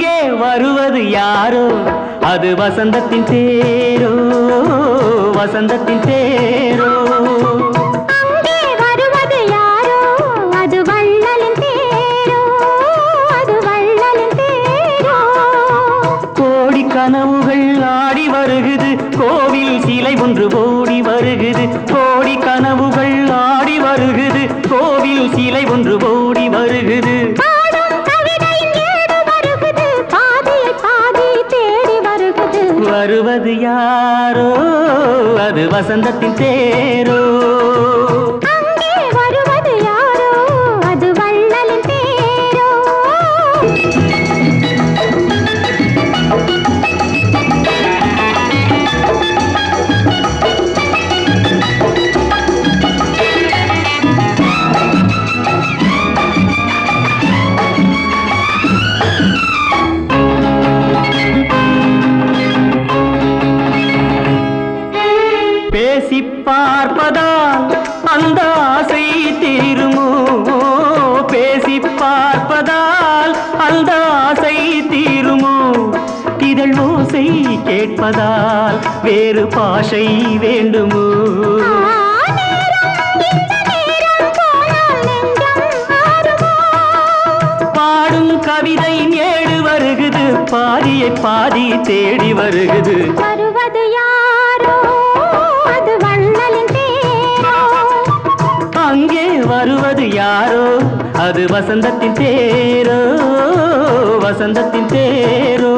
அங்கே வருவது யாரோ அது வசந்தத்தின் தேரோ வசந்தத்தின் தேரோ அங்கே வருவது யாரோ அது வள்ளலின் தேரோ அது வள்ளலின் தேரோ கோடி கனவுகள் ஆடி வருகுது கோவில் சிலை ஒன்று ஓடி வருகுது கோடி கனவுகள் ஆடி வருகுது கோவில் சிலை ஒன்று ஓடி வருகுது வருவது யாரோ அது வசந்தத்தின் தேரோ அங்கே வருவது யாரோ அது வள்ளலின் தேரோ பேசி பார்ப்பதால் அந்த ஆசை தீருமோ பேசி பார்ப்பதால் அந்த ஆசை தீருமோ இதழ் ஓசை கேட்பதால் வேறு பாஷை வேண்டுமோ பாடும் கவிதை ஏடு வருகுது பாதியை பாதி தேடி வருகுது வருவது யாரோ அது வள்ளலின் தேரோ அங்கே வருவது யாரோ அது வசந்தத்தின் தேரோ வசந்தத்தின் தேரோ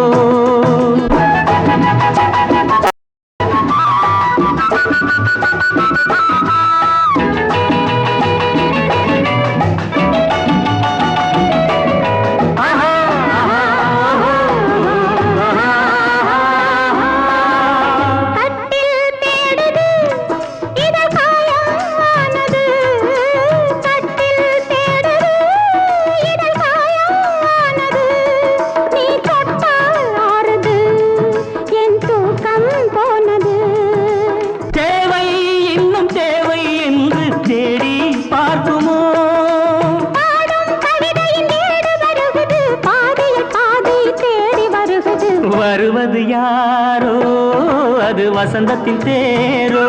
வருவது யாரோ அது வசந்தத்தின் தேரோ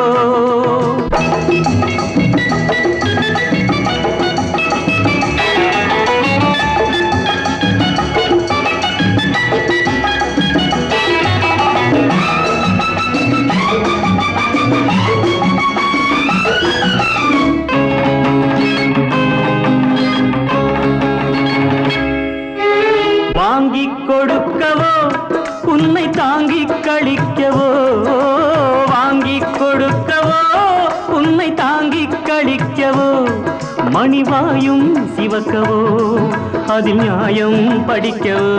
வாங்கிக் கொடுக்கவோ உன்னை தாங்கிக் கழிக்கவோ வாங்கிக் கொடுக்கவோ உன்னை தாங்கிக் கழிக்கவோ மணிவாயும் சிவக்கவோ அதில் நியாயம் படிக்கவோ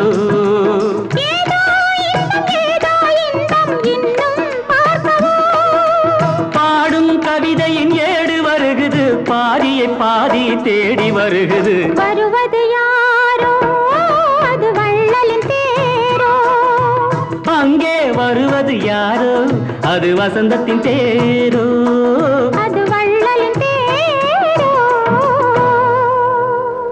பாடும் கவிதையின் ஏடு வருகுது பாதியை பாதி தேடி வருகுது வருவது யாரோ அது வள்ளலின் தேரோ அங்கே வருவது யாரோ அது வசந்தத்தின் தேரோ